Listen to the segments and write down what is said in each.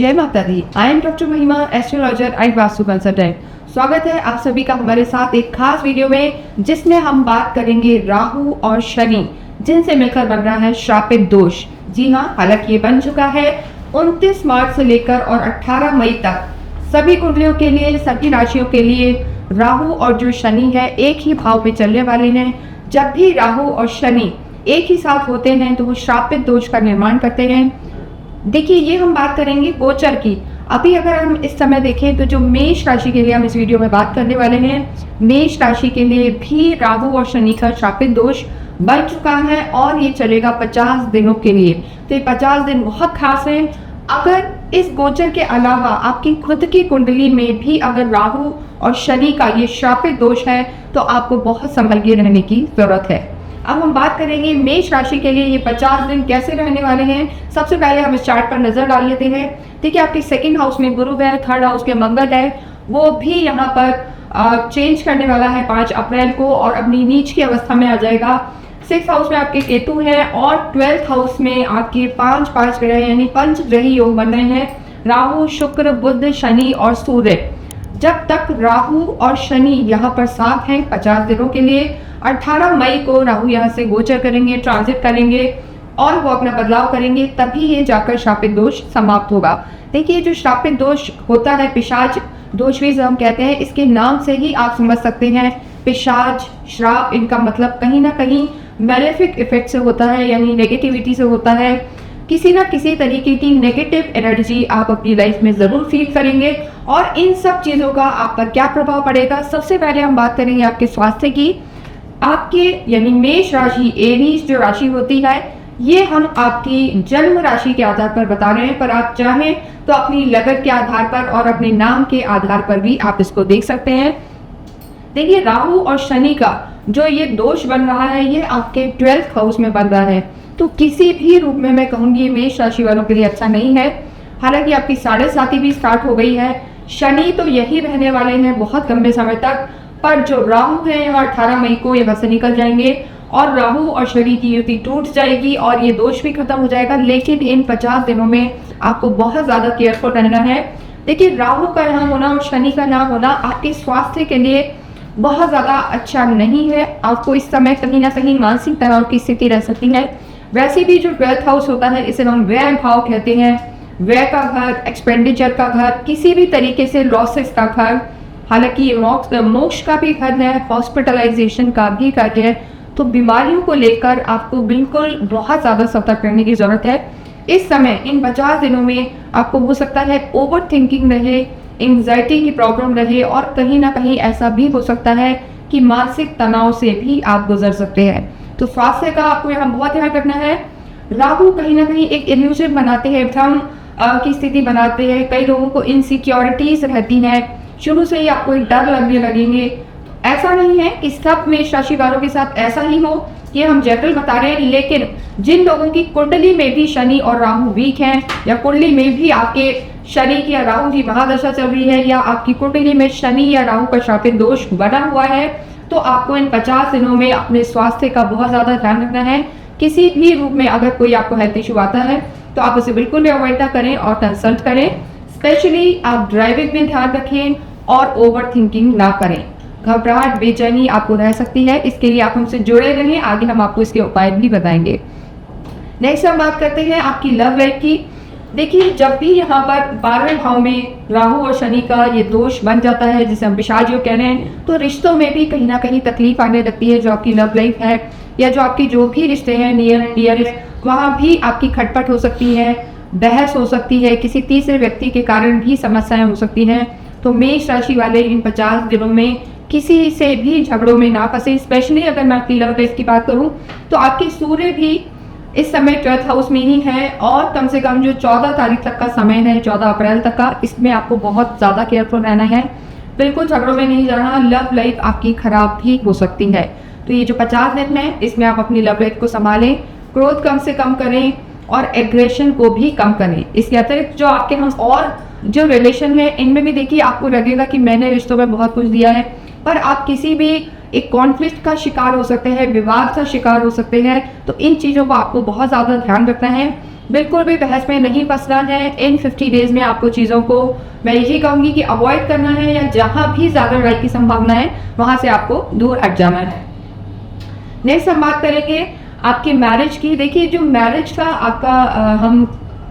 जय माता दी। I am doctor महिमा, एस्ट्रोलॉजर एंड वास्तु कंसल्टेंट। स्वागत है आप सभी का हमारे साथ एक खास वीडियो में, जिसमें हम बात करेंगे राहु और शनि, जिनसे मिलकर बन रहा है श्रापित दोष। जी हाँ, हालांकि ये बन चुका है 29 मार्च से लेकर और 18 मई तक सभी कुंडलियों के लिए, सभी राशियों के लिए राहु और जो शनि है एक ही भाव में चलने वाले हैं। जब भी राहु और शनि एक ही साथ होते हैं तो वो श्रापित दोष का निर्माण करते हैं। देखिए, ये हम बात करेंगे गोचर की। अभी अगर हम इस समय देखें तो जो मेष राशि के लिए हम इस वीडियो में बात करने वाले हैं, मेष राशि के लिए भी राहु और शनि का श्रापित दोष बन चुका है और ये चलेगा 50 दिनों के लिए। तो ये 50 दिन बहुत खास है। अगर इस गोचर के अलावा आपकी खुद की कुंडली में भी अगर राहु और शनि का ये श्रापित दोष है तो आपको बहुत संभल के रहने की जरूरत है। अब हम बात करेंगे मेष राशि के लिए ये 50 दिन कैसे रहने वाले हैं। सबसे पहले हम इस चार्ट पर नजर डाल लेते हैं। देखिए, आपके सेकंड हाउस में गुरु है, थर्ड हाउस के मंगल है, वो भी यहाँ पर चेंज करने वाला है 5 अप्रैल को और अपनी नीच की अवस्था में आ जाएगा। 6th हाउस में आपके केतु है और 12th हाउस में आपके 5 ग्रह यानी पंचग्रही योग बन रहे हैं, राहु, शुक्र, बुध, शनि और सूर्य। जब तक राहु और शनि यहाँ पर साथ हैं 50 दिनों के लिए, 18 मई को राहु यहाँ से गोचर करेंगे, ट्रांजिट करेंगे और वो अपना बदलाव करेंगे, तभी ये जाकर श्रापित दोष समाप्त होगा। देखिए, जो श्रापित दोष होता है, पिशाच दोष भी हम कहते हैं, इसके नाम से ही आप समझ सकते हैं पिशाच, श्राप, इनका मतलब कहीं ना कहीं मैलेफिक इफेक्ट से होता है, यानी नेगेटिविटी से होता है। किसी ना किसी तरीके की नेगेटिव एनर्जी आप अपनी लाइफ में जरूर फील करेंगे और इन सब चीज़ों का आप पर क्या प्रभाव पड़ेगा। सबसे पहले हम बात करेंगे आपके स्वास्थ्य की। आपके यानी मेष राशि, एरीज जो राशि होती है, ये हम आपकी जन्म राशि के आधार पर बता रहे हैं, पर आप चाहें तो अपनी लगन के आधार पर और अपने नाम के आधार पर भी आप इसको देख सकते हैं। देखिए, राहु और शनि का जो ये दोष बन रहा है, ये आपके 12th हाउस में बन रहा है, तो किसी भी रूप में मैं कहूँगी मेष राशि वालों के लिए अच्छा नहीं है। हालांकि आपकी 7.5 भी स्टार्ट हो गई है, शनि तो यही रहने वाले हैं बहुत लंबे समय तक, पर जो राहु है यहाँ 18 मई को ये वैसे निकल जाएंगे और राहु और शनि की युति टूट जाएगी और ये दोष भी खत्म हो जाएगा। लेकिन इन 50 दिनों में आपको बहुत ज्यादा केयरफुल रहना है। देखिए, राहु का यहाँ होना और शनि का यहाँ होना आपके स्वास्थ्य के लिए बहुत ज्यादा अच्छा नहीं है। आपको इस समय कहीं ना कहीं मानसिक तनाव की स्थिति रह सकती है। वैसे भी जो 12th हाउस होता है, इसे हम व्यय भाव कहते हैं, व्यय का घर, एक्सपेंडिचर का घर, किसी भी तरीके से लॉसेस का घर। हालांकि ये मोक्ष का भी घर है, हॉस्पिटलाइजेशन का भी घर है, तो बीमारियों को लेकर आपको बिल्कुल बहुत ज़्यादा सतर्क रहने की ज़रूरत है। इस समय इन 50 दिनों में आपको हो सकता है ओवर थिंकिंग रहे, एंग्जाइटी की प्रॉब्लम रहे और कहीं ना कहीं ऐसा भी हो सकता है कि मानसिक तनाव से भी आप गुजर सकते हैं। तो स्वास्थ्य का आपको यहाँ बहुत ध्यान रखना है। राहु कहीं ना कहीं एक इल्यूजन बनाते हैं, भ्रम की स्थिति बनाते हैं। कई लोगों को इनसिक्योरिटीज रहती हैं, शुरू से ही आपको एक डर लगने लगेंगे। ऐसा नहीं है कि सब मेष राशि वालों के साथ ऐसा ही हो, ये हम जनरल बता रहे हैं। लेकिन जिन लोगों की कुंडली में भी शनि और राहु वीक हैं, या कुंडली में भी आपके शनि की या राहु की महादशा चल रही है, या आपकी कुंडली में शनि या राहु का श्रापित दोष बना हुआ है, तो आपको इन 50 दिनों में अपने स्वास्थ्य का बहुत ज्यादा ध्यान रखना है। किसी भी रूप में अगर कोई आपको हेल्थ इशू आता है तो आप उसे बिल्कुल भी अवॉइड ना करें और कंसल्ट करें। स्पेशली आप ड्राइविंग में ध्यान रखें और ओवर थिंकिंग ना करें। घबराहट, बेचैनी आपको रह सकती है, इसके लिए आप हमसे जुड़े रहें, आगे हम आपको इसके उपाय भी बताएंगे। नेक्स्ट हम बात करते हैं आपकी लव लाइफ की। देखिए, जब भी यहाँ पर 12वें भाव में राहु और शनि का ये दोष बन जाता है, जिसे हम पिशाच योग कह रहे हैं, तो रिश्तों में भी कहीं ना कहीं तकलीफ आने लगती है। जो आपकी लव लाइफ है या जो आपकी जो भी रिश्ते हैं नियर एंड डियरेस्ट, वहाँ भी आपकी खटपट हो सकती है, बहस हो सकती है, किसी तीसरे व्यक्ति के कारण भी समस्याएं हो सकती हैं। तो मेष राशि वाले इन 50 दिनों में किसी से भी झगड़ों में ना फंसे। स्पेशली अगर मैं आपकी लव लाइफ की बात करूँ तो आपकी सूर्य भी इस समय 12th हाउस में ही है और कम से कम जो 14 तारीख तक का समय है, 14 अप्रैल तक का, इसमें आपको बहुत ज़्यादा केयरफुल रहना है। बिल्कुल झगड़ों में नहीं जाना, लव लाइफ आपकी खराब भी हो सकती है। तो ये जो 50 दिन है, इसमें आप अपनी लव लाइफ को संभालें, क्रोध कम से कम करें और एग्रेशन को भी कम करें। इसके अतिरिक्त जो आपके हम और जो रिलेशन है, इनमें भी देखिए आपको लगेगा कि मैंने रिश्तों में बहुत कुछ दिया है, पर आप किसी भी एक कॉन्फ्लिक्ट का शिकार हो सकते हैं, विवाद का शिकार हो सकते हैं। तो इन चीज़ों को आपको बहुत ज़्यादा ध्यान रखना है। बिल्कुल भी बहस में नहीं फंसना है। इन 50 डेज में आपको चीज़ों को मैं यही कहूँगी कि अवॉइड करना है, या जहाँ भी ज़्यादा लड़ाई की संभावना है वहाँ से आपको दूर हट जाना है। नेक्स्ट हम बात करेंगे आपकी मैरिज की। देखिए जो मैरिज का आपका हम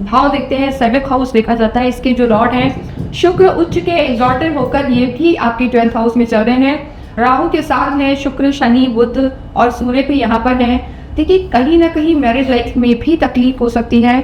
भाव देखते हैं, 7th हाउस देखा जाता है। इसके जो लॉर्ड हैं शुक्र उच्च के एग्जॉल्टेड होकर ये भी आपकी 12th हाउस में चल रहे हैं। राहु के साथ हैं शुक्र, शनि, बुध और सूर्य भी यहाँ पर हैं। देखिए कहीं ना कहीं मैरिज लाइफ में भी तकलीफ हो सकती है।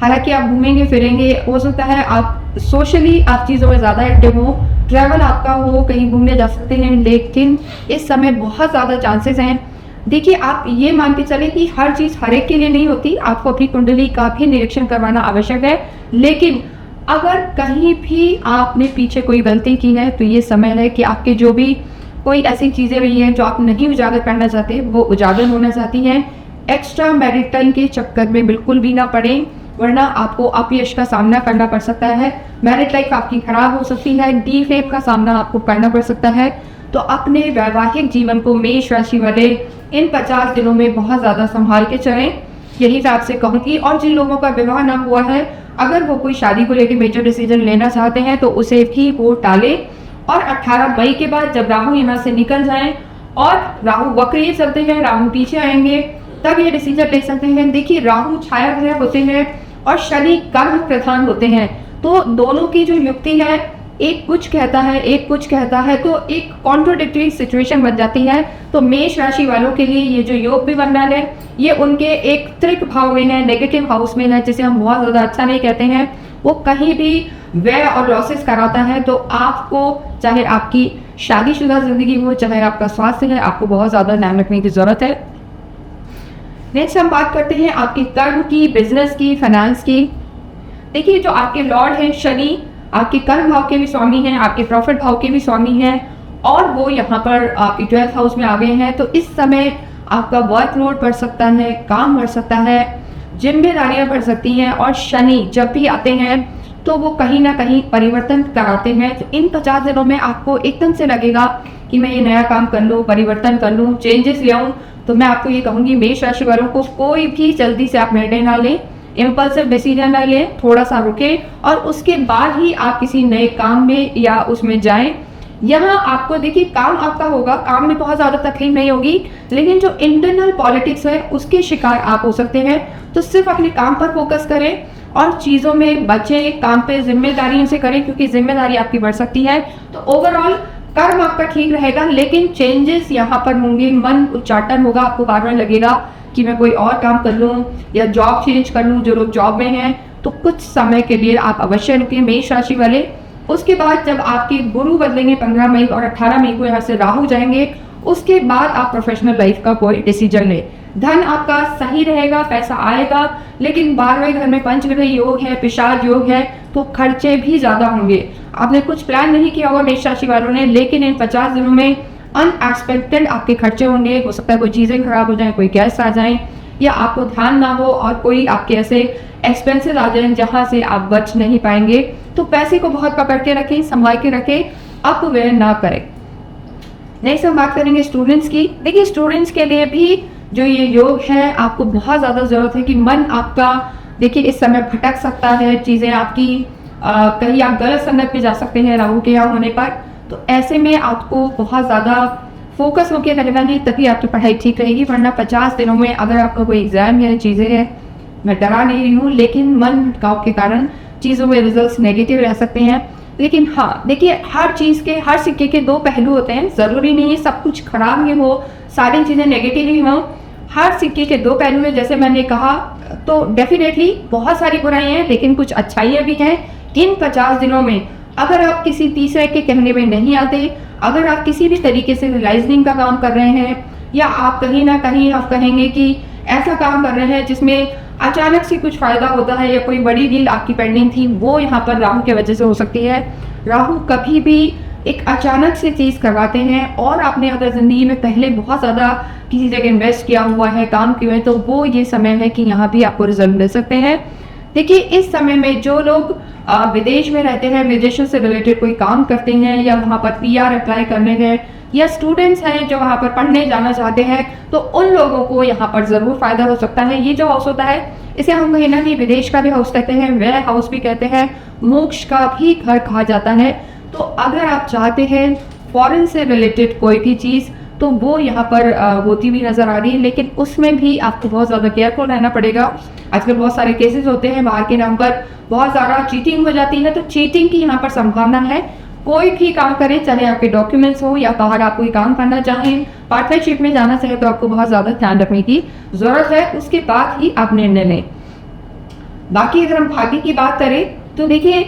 हालांकि आप घूमेंगे फिरेंगे, हो सकता है आप सोशली आप चीज़ों में ज़्यादा एक्टिव हो, ट्रैवल आपका हो, कहीं घूमने जा सकते हैं, लेकिन इस समय बहुत ज़्यादा चांसेस हैं। देखिए आप ये मान के चलें कि हर चीज़ हर एक के लिए नहीं होती, आपको अपनी कुंडली का भी निरीक्षण करवाना आवश्यक है। लेकिन अगर कहीं भी आपने पीछे कोई गलती की है तो ये समय है कि आपके जो भी कोई ऐसी चीज़ें रही हैं जो आप नहीं उजागर करना चाहते वो उजागर होना चाहती हैं। एक्स्ट्रा मैरिटल के चक्कर में बिल्कुल भी ना पड़े, वरना आपको अपयश का सामना करना पड़ सकता है। मैरिड लाइफ आपकी खराब हो सकती है, डीफेम का सामना आपको करना पड़ सकता है। तो अपने वैवाहिक जीवन को मेष राशि वाले इन 50 दिनों में बहुत ज़्यादा संभाल के चलें, यही मैं आपसे कहूँगी। और जिन लोगों का विवाह ना हुआ है, अगर वो कोई शादी को लेकर मेजर डिसीजन लेना चाहते हैं तो उसे भी वो टालें। और 18 मई के बाद जब राहु यहाँ से निकल जाएं और राहु वक्र चलते हैं, राहु पीछे आएंगे, तब ये डिसीजन ले सकते हैं। देखिए राहु छाया ग्रह होते हैं और शनि कर्म प्रधान होते हैं, तो दोनों की जो युक्ति है, एक कुछ कहता है एक कुछ कहता है, तो एक कॉन्ट्रोडिक्टरी सिचुएशन बन जाती है। तो मेष राशि वालों के लिए ये जो योग भी बन रहा है ये उनके एक त्रिक भाव में है, नेगेटिव हाउस में है, जिसे हम बहुत ज़्यादा अच्छा नहीं कहते हैं। वो कहीं भी व्यय और लॉसेस कराता है। तो आपको चाहे आपकी शादीशुदा जिंदगी हो, चाहे आपका स्वास्थ्य है, आपको बहुत ज़्यादा ध्यान रखने की ज़रूरत है। नेक्स्ट हम बात करते हैं आपकी कर्म की, बिजनेस की, फाइनेंस की। देखिए जो आपके लॉर्ड हैं शनि, आपके कर्म भाव के भी स्वामी हैं, आपके प्रॉफिट भाव के भी स्वामी हैं, और वो यहाँ पर आपके 12th हाउस में आ गए हैं। तो इस समय आपका वर्कलोड बढ़ सकता है, काम बढ़ सकता है, जिम्मेदारियां बढ़ सकती हैं। और शनि जब भी आते हैं तो वो कहीं ना कहीं परिवर्तन कराते हैं। तो इन 50 दिनों में आपको एकदम से लगेगा कि मैं ये नया काम कर लूँ, परिवर्तन कर लूँ, चेंजेस ले आऊँ। तो मैं आपको ये कहूँगी मेष राशि वालों को कोई भी जल्दी से आप निर्णय ना लें, इम्पल्सिव डिसीजन ना लें, थोड़ा सा रुके और उसके बाद ही आप किसी नए काम में या उसमें जाएं। यहाँ आपको देखिए काम आपका होगा, काम में बहुत ज़्यादा तकलीफ नहीं होगी, लेकिन जो इंटरनल पॉलिटिक्स है उसके शिकार आप हो सकते हैं। तो सिर्फ अपने काम पर फोकस करें और चीज़ों में बचें, काम पे जिम्मेदारी से करें, क्योंकि जिम्मेदारी आपकी बढ़ सकती है। तो ओवरऑल कर्म आपका ठीक रहेगा, लेकिन चेंजेस यहाँ पर होंगे, मन उच्चाटन होगा, आपको बार बार लगेगा कि मैं कोई और काम कर लूँ या जॉब चेंज कर लूँ। जो लोग जॉब में हैं तो कुछ समय के लिए आप अवश्य रुकें मेष राशि वाले। उसके बाद जब आपके गुरु बदलेंगे 15 मई और 18 मई को यहाँ से राहु जाएंगे, उसके बाद आप प्रोफेशनल लाइफ का कोई डिसीजन लें। धन आपका सही रहेगा, पैसा आएगा, लेकिन 12वें घर में पंचग्रह योग है, पिशाच योग है, तो खर्चे भी ज़्यादा होंगे। आपने कुछ प्लान नहीं किया होगा मेष राशि वालों ने, लेकिन इन 50 दिनों में अनएक्सपेक्टेड आपके खर्चे होंगे। हो सकता है कोई चीज़ें खराब हो जाएं, कोई गेस्ट आ जाएं, या आपको ध्यान ना हो और कोई आपके ऐसे एक्सपेंसेस आ जाएं जहां से आप बच नहीं पाएंगे। तो पैसे को बहुत पकड़ के रखें, संभाल के रखें, अपव्यय ना करें। नेक्स्ट हम बात करेंगे स्टूडेंट्स की। देखिए स्टूडेंट्स के लिए भी जो ये योग है, आपको बहुत ज़्यादा ज़रूरत है कि मन आपका देखिए इस समय भटक सकता है, चीज़ें आपकी कहीं आप गलत संगत पे जा सकते हैं राहु के यहाँ होने पर। तो ऐसे में आपको बहुत ज़्यादा फोकस होकर रहना नहीं, तभी आपकी पढ़ाई ठीक रहेगी। वरना 50 दिनों में अगर आपका कोई एग्जाम है, चीज़ें हैं, मैं डरा नहीं रही हूँ, लेकिन मन गाँव के कारण चीज़ों में रिजल्ट्स नेगेटिव रह सकते हैं। लेकिन हाँ देखिए हर चीज़ के, हर सिक्के के दो पहलू होते हैं। ज़रूरी नहीं है सब कुछ खराब ही हो, सारी चीज़ें नेगेटिव ही हो। हर सिक्के के दो पहलू हैं, जैसे मैंने कहा। तो डेफिनेटली बहुत सारी बुराई हैं, लेकिन कुछ अच्छाइयाँ भी हैं। इन 50 दिनों में अगर आप किसी तीसरे के कहने में नहीं आते, अगर आप किसी भी तरीके से रिलाइजनिंग का काम कर रहे हैं, या आप कहीं ना कहीं आप कहेंगे कि ऐसा काम कर रहे हैं जिसमें अचानक से कुछ फायदा होता है, या कोई बड़ी डील आपकी पेंडिंग थी वो यहाँ पर राहु की वजह से हो सकती है। राहु कभी भी एक अचानक से चीज़ करवाते हैं, और आपने अगर ज़िंदगी में पहले बहुत ज़्यादा किसी जगह इन्वेस्ट किया हुआ है, काम किए हैं, तो वो ये समय है कि यहाँ भी आपको रिजल्ट मिल सकते हैं। देखिए इस समय में जो लोग विदेश में रहते हैं, विदेशों से रिलेटेड कोई काम करते हैं या वहाँ पर पीआर अप्लाई करने गए या स्टूडेंट्स हैं जो वहाँ पर पढ़ने जाना चाहते हैं, तो उन लोगों को यहाँ पर ज़रूर फ़ायदा हो सकता है। ये जो हाउस होता है इसे हम कहीं ना कहीं विदेश का भी हाउस कहते हैं, वह हाउस भी कहते हैं, मोक्ष का भी घर कहा जाता है। तो अगर आप चाहते हैं फॉरेन से रिलेटेड कोई भी चीज़, तो वो यहाँ पर होती हुई नज़र आ रही है, लेकिन उसमें भी आपको बहुत ज़्यादा केयरफुल रहना पड़ेगा। आजकल बहुत सारे केसेस होते हैं, बाहर के नाम पर बहुत ज़्यादा चीटिंग हो जाती है, तो चीटिंग की यहाँ पर संभावना है। कोई भी काम करें, चाहे आपके डॉक्यूमेंट्स हो या बाहर आप कोई काम करना चाहें, पार्टनरशिप में जाना चाहें, तो आपको बहुत ज़्यादा ध्यान रखने की ज़रूरत है, उसके बाद ही आप निर्णय लें। बाकी अगर हम भाग्य की बात करें तो देखिए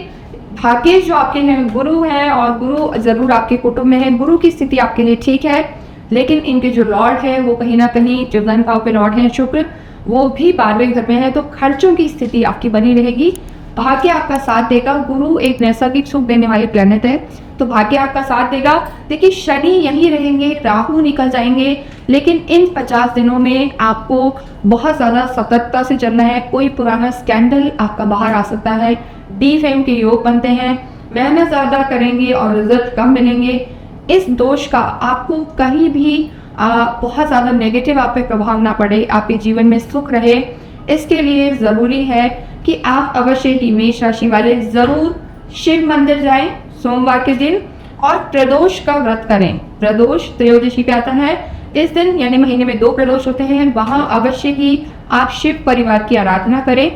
भाग्य जो आपके हैं गुरु हैं, और गुरु ज़रूर आपके कुटुंब में है। गुरु की स्थिति आपके लिए ठीक है, लेकिन इनके जो लॉर्ड है वो कहीं ना कहीं जो धन भाव पे लॉर्ड है शुक्र, वो भी 12वें घर में है, तो खर्चों की स्थिति आपकी बनी रहेगी। भाग्य आपका साथ देगा। गुरु एक नैसर्गिक सुख देने वाले प्लेनेट है, तो भाग्य आपका साथ देगा। देखिए शनि यहीं रहेंगे, राहु निकल जाएंगे, लेकिन इन 50 दिनों में आपको बहुत ज़्यादा सतर्कता से चलना है। कोई पुराना स्कैंडल आपका बाहर आ सकता है, डीफेम के योग बनते हैं, मेहनत ज़्यादा करेंगे और रिजल्ट कम मिलेंगे। इस दोष का आपको कहीं भी बहुत ज़्यादा नेगेटिव आप पे प्रभाव ना पड़े, आपके जीवन में सुख रहे, इसके लिए ज़रूरी है कि आप अवश्य ही मेष राशि वाले ज़रूर शिव मंदिर जाएं सोमवार के दिन और प्रदोष का व्रत करें। प्रदोष त्रयोदशी पे आता है, इस दिन यानी महीने में 2 प्रदोष होते हैं, वहाँ अवश्य ही आप शिव परिवार की आराधना करें।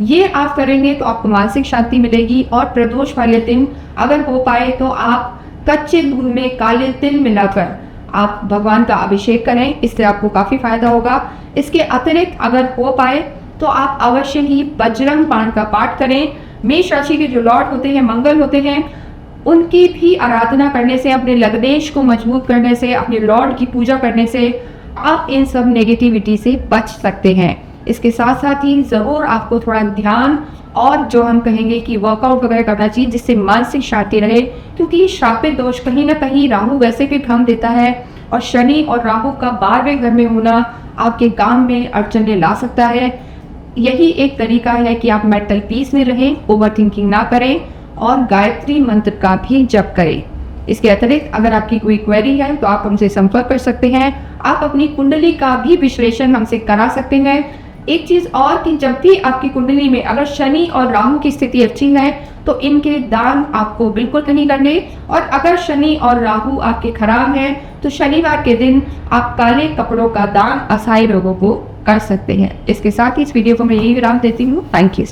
ये आप करेंगे तो आपको मानसिक शांति मिलेगी। और प्रदोष वाले दिन अगर हो पाए तो आप कच्चे दूध में काले तिल मिलाकर आप भगवान का अभिषेक करें, इससे आपको काफ़ी फायदा होगा। इसके अतिरिक्त अगर हो पाए तो आप अवश्य ही बजरंग बाण का पाठ करें। मेष राशि के जो लॉर्ड होते हैं, मंगल होते हैं, उनकी भी आराधना करने से, अपने लग्नेश को मजबूत करने से, अपने लॉर्ड की पूजा करने से आप इन सब नेगेटिविटी से बच सकते हैं। इसके साथ साथ ही ज़रूर आपको थोड़ा ध्यान और जो हम कहेंगे कि वर्कआउट वगैरह करना चाहिए, जिससे मानसिक शांति रहे, क्योंकि श्रापित दोष कहीं ना कहीं राहु वैसे भी भ्रम देता है, और शनि और राहु का 12वें घर में होना आपके काम में अड़चने ला सकता है। यही एक तरीका है कि आप मेंटल पीस में रहें, ओवर थिंकिंग ना करें और गायत्री मंत्र का भी जप करें। इसके अतिरिक्त अगर आपकी कोई क्वेरी है तो आप हमसे संपर्क कर सकते हैं। आप अपनी कुंडली का भी विश्लेषण हमसे करा सकते हैं। एक चीज़ और कि जब भी आपकी कुंडली में अगर शनि और राहु की स्थिति अच्छी है तो इनके दान आपको बिल्कुल नहीं करने, और अगर शनि और राहु आपके खराब हैं तो शनिवार के दिन आप काले कपड़ों का दान असहाय लोगों को कर सकते हैं। इसके साथ ही इस वीडियो को मैं यही विराम देती हूँ। Thank you.